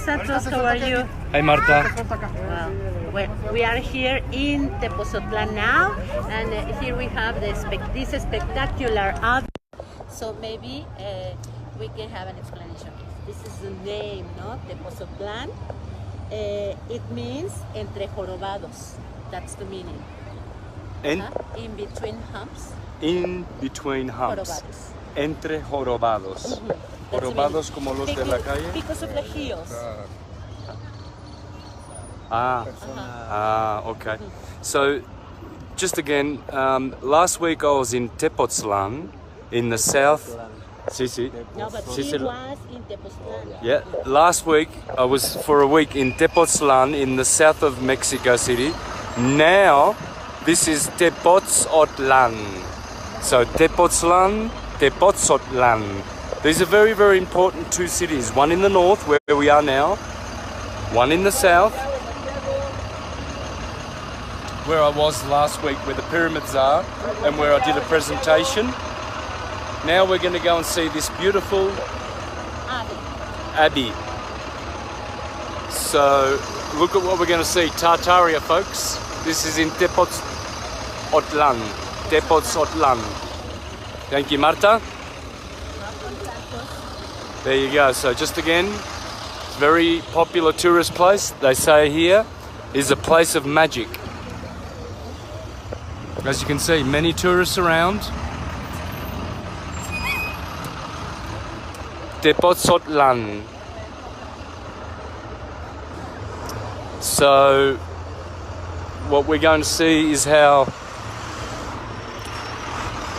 Santos, how are you? Hey Marta. Well, we are here in TEPOTZOTLAN now, and here we have this spectacular art. So maybe we can have an explanation. This is the name, no? TEPOTZOTLAN. It means entre jorobados. That's the meaning. In between humps. In between humps. Jorobados. Entre jorobados. Jorobados como los de la calle. Because of the heels. Okay. So, just again, last week I was in TEPOTZOTLAN in the south. No, but she was in TEPOTZOTLAN. Yeah, last week I was for a week in TEPOTZOTLAN in the south of Mexico City. Now, this is TEPOTZOTLAN. So TEPOTZOTLAN, TEPOTZOTLAN. These are very, very important two cities. One in the north, where we are now. One in the south, where I was last week, where the pyramids are, and where I did a presentation. Now we're going to go and see this beautiful abbey. So, look at what we're going to see. Tartaria, folks. This is in TEPOTZOTLAN. TEPOTZOTLAN. Thank you, Marta. There you go. So just again, it's a very popular tourist place. They say here is a place of magic. As you can see, many tourists around. TEPOTZOTLAN. So what we're going to see is how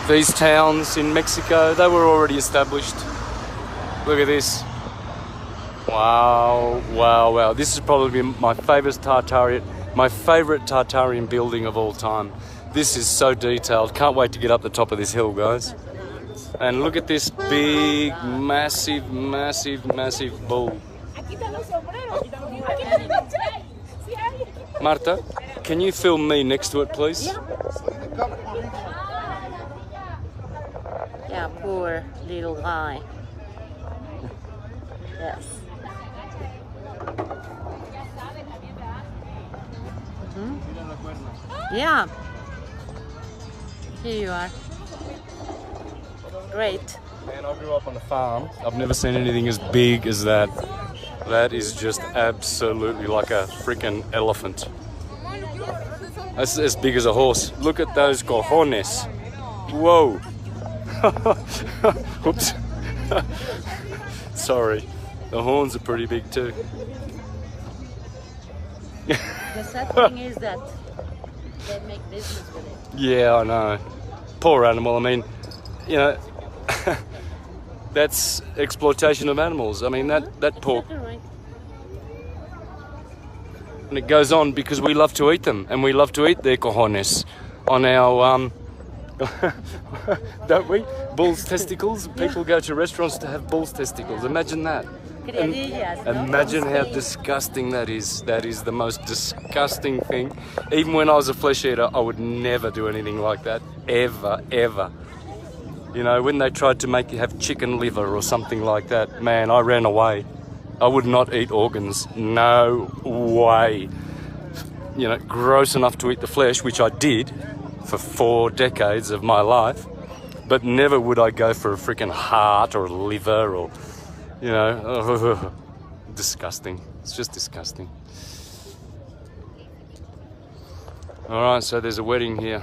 these towns in Mexico, they were already established. Look at this. Wow, wow, wow. This is probably my favorite Tartarian building of all time. This is so detailed. Can't wait to get up the top of this hill, guys. And look at this big, massive, massive, massive bull. Marta, can you film me next to it, please? Yeah, poor little guy. Yes. Yeah. Here you are. Great. Man, I grew up on a farm. I've never seen anything as big as that. That is just absolutely like a freaking elephant. That's as big as a horse. Look at those cojones. Whoa. Oops. Sorry. The horns are pretty big too. The sad thing is that they make business with it. Yeah, I know. Poor animal. I mean, you know, that's exploitation of animals. I mean, that poor... Exactly right. And it goes on because we love to eat them, and we love to eat their cojones on our, don't we? Bull's testicles. People go to restaurants to have bull's testicles. Imagine that. Imagine how disgusting that is. That is the most disgusting thing. Even when I was a flesh eater, I would never do anything like that. Ever, ever. You know, when they tried to make you have chicken liver or something like that, man, I ran away. I would not eat organs. No way. You know, gross enough to eat the flesh, which I did for 4 decades of my life. But never would I go for a freaking heart or liver or, you know, disgusting. It's just disgusting. All right, so there's a wedding here.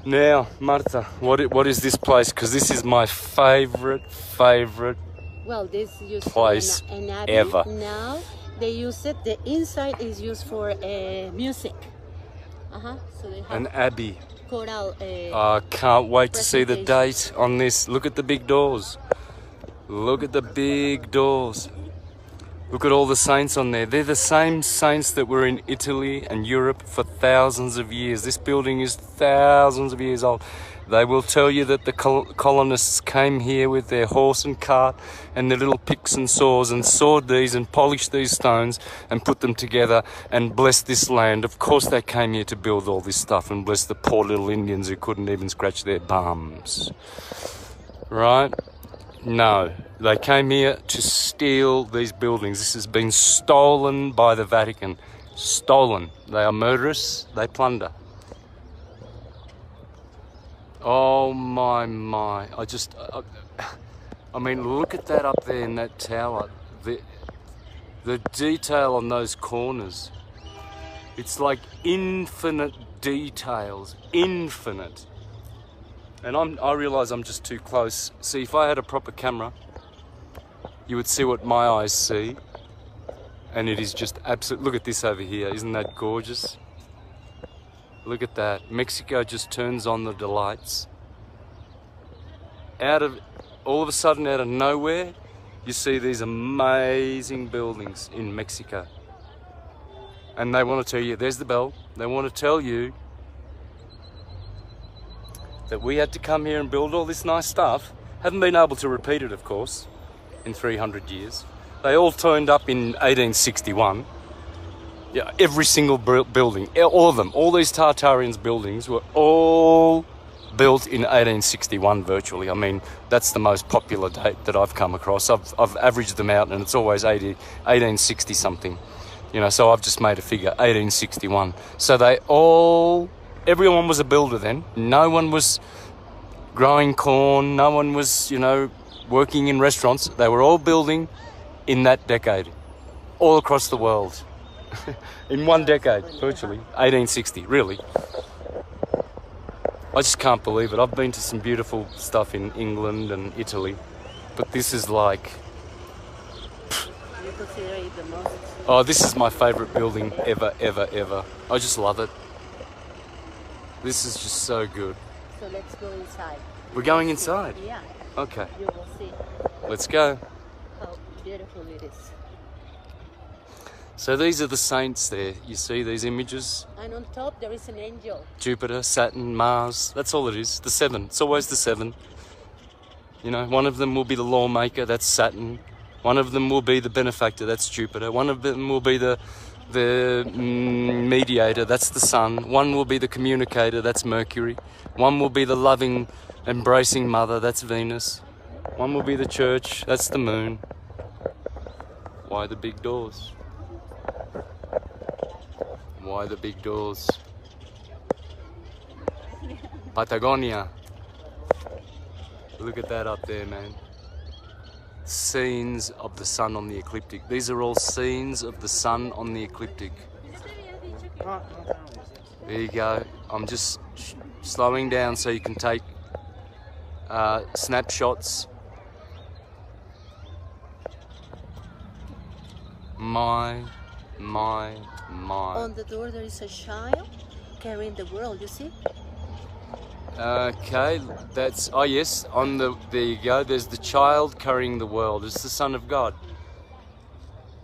Now, Marta, what is this place? Because this is my favorite well, this used place an abbey. ever. Now they use it. The inside is used for music. So they have An abbey. Choral. I can't wait to see the date on this. Look at the big doors. Look at the big doors. Look at all the saints on there. They're the same saints that were in Italy and Europe for thousands of years. This building is thousands of years old. They will tell you that the colonists came here with their horse and cart and their little picks and saws and sawed these and polished these stones and put them together and blessed this land. Of course they came here to build all this stuff and bless the poor little Indians who couldn't even scratch their bums. Right? No. They came here to steal these buildings. This has been stolen by the Vatican. Stolen. They are murderous. They plunder. Oh my. I mean, look at that up there in that tower. The detail on those corners. It's like infinite details. Infinite. And I realise I'm just too close. See, if I had a proper camera, you would see what my eyes see. And it is just absolute. Look at this over here. Isn't that gorgeous? Look at that. Mexico just turns on the delights. All of a sudden, out of nowhere, you see these amazing buildings in Mexico. And they want to tell you, there's the bell. They want to tell you that we had to come here and build all this nice stuff. Haven't been able to repeat it, of course, in 300 years. They all turned up in 1861. Yeah, every single building, all of them, all these Tartarians buildings were all built in 1861 virtually. I mean, that's the most popular date that I've come across. I've averaged them out and it's always 1860 something. You know, so I've just made a figure, 1861. So everyone was a builder then. No one was growing corn. No one was, working in restaurants. They were all building in that decade, all across the world. In one decade, virtually. 1860, really. I just can't believe it. I've been to some beautiful stuff in England and Italy, but this is like... You consider it the most? Oh, this is my favourite building ever, ever, ever. I just love it. This is just so good. So let's go inside. We're going inside? Yeah. Okay. You will see. Let's go. How beautiful it is. So these are the saints there. You see these images? And on top there is an angel. Jupiter, Saturn, Mars. That's all it is. The 7. It's always the 7. One of them will be the lawmaker. That's Saturn. One of them will be the benefactor. That's Jupiter. One of them will be the mediator. That's the Sun. One will be the communicator. That's Mercury. One will be the loving, embracing mother. That's Venus. One will be the church. That's the Moon. Why the big doors? Why the big doors? Patagonia. Look at that up there, man. Scenes of the sun on the ecliptic. These are all scenes of the sun on the ecliptic. There you go. I'm just slowing down so you can take snapshots. My. On the door there is a child carrying the world, you see? Okay, that's, oh yes, there you go, there's the child carrying the world. It's the Son of God.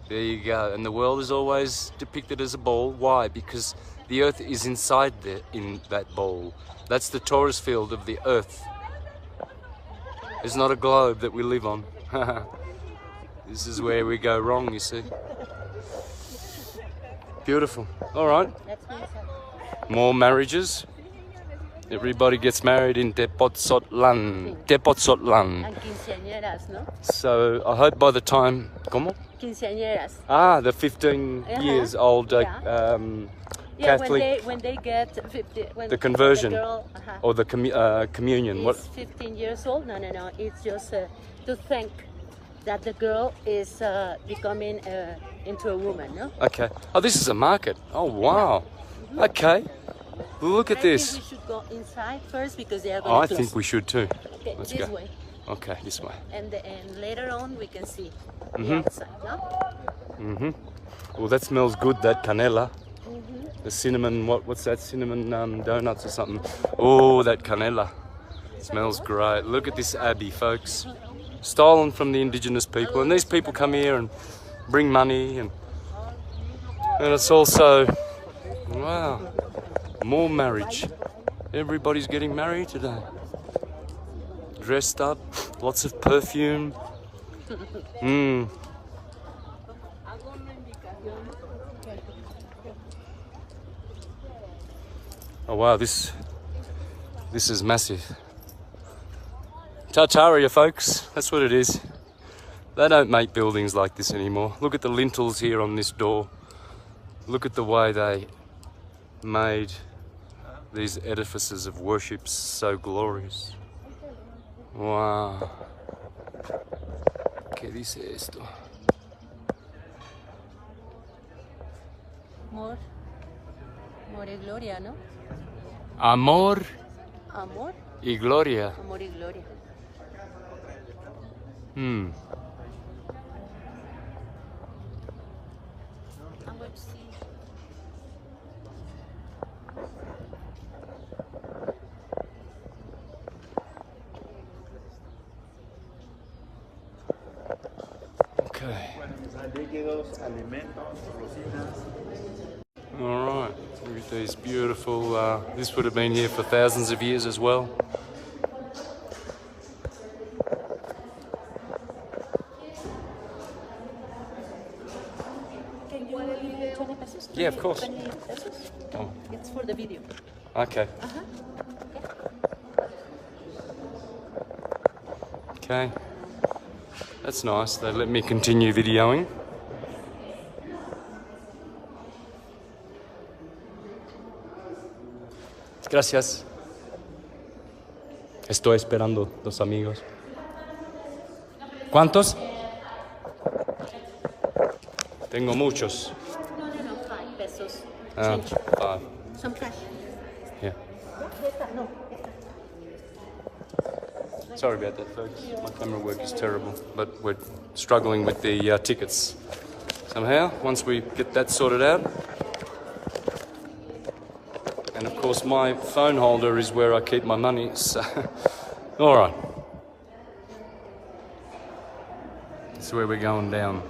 There you go, and the world is always depicted as a ball. Why? Because the earth is inside in that ball. That's the torus field of the earth. It's not a globe that we live on. This is where we go wrong, you see. Beautiful. All right. More marriages. Everybody gets married in TEPOTZOTLAN. TEPOTZOTLAN. And quinceañeras, no? So I hope by the time... ¿Cómo? Quinceañeras. Ah, the 15 years old Catholic... when they get 50... the conversion. The girl, or the communion. What? 15 years old? No. It's just to thank that the girl is becoming into a woman, no? Okay. Oh, this is a market. Oh, wow. Yeah. Okay. Look at this. I think we should go inside first because they are going to close. I think we should too. Okay, Let's this go. way. Okay, this way. And later on we can see the outside, no? Well, that smells good, that canela. The cinnamon, what's that? Cinnamon donuts or something. Oh, that canela. Smells great. Look at this abbey, folks. Stolen from the indigenous people. And these people come here and bring money. And it's also, wow, more marriage. Everybody's getting married today. Dressed up, lots of perfume. Oh wow, this is massive. Tartaria, folks, that's what it is. They don't make buildings like this anymore. Look at the lintels here on this door. Look at the way they made these edifices of worship so glorious. Wow. ¿Qué dice esto? Amor y gloria, ¿no? Amor Amor. y gloria. Amor y gloria. Hmm. I'm going to see. Okay. Líquidos, alimentos, cocinas. All right. Look at these beautiful. This would have been here for thousands of years as well. Can you give me 20 pesos? Yeah, of course. 20 pesos? Oh. It's for the video. Okay. Okay. That's nice. They let me continue videoing. Gracias. Estoy esperando dos amigos. ¿Cuántos? Tengo muchos. No, 5 pesos. Ah, Change. 5. Some cash. Yeah. No. Sorry about that, folks. My camera work is terrible, but we're struggling with the tickets. Somehow, once we get that sorted out. And of course, my phone holder is where I keep my money, so... All right. That's where we're going down.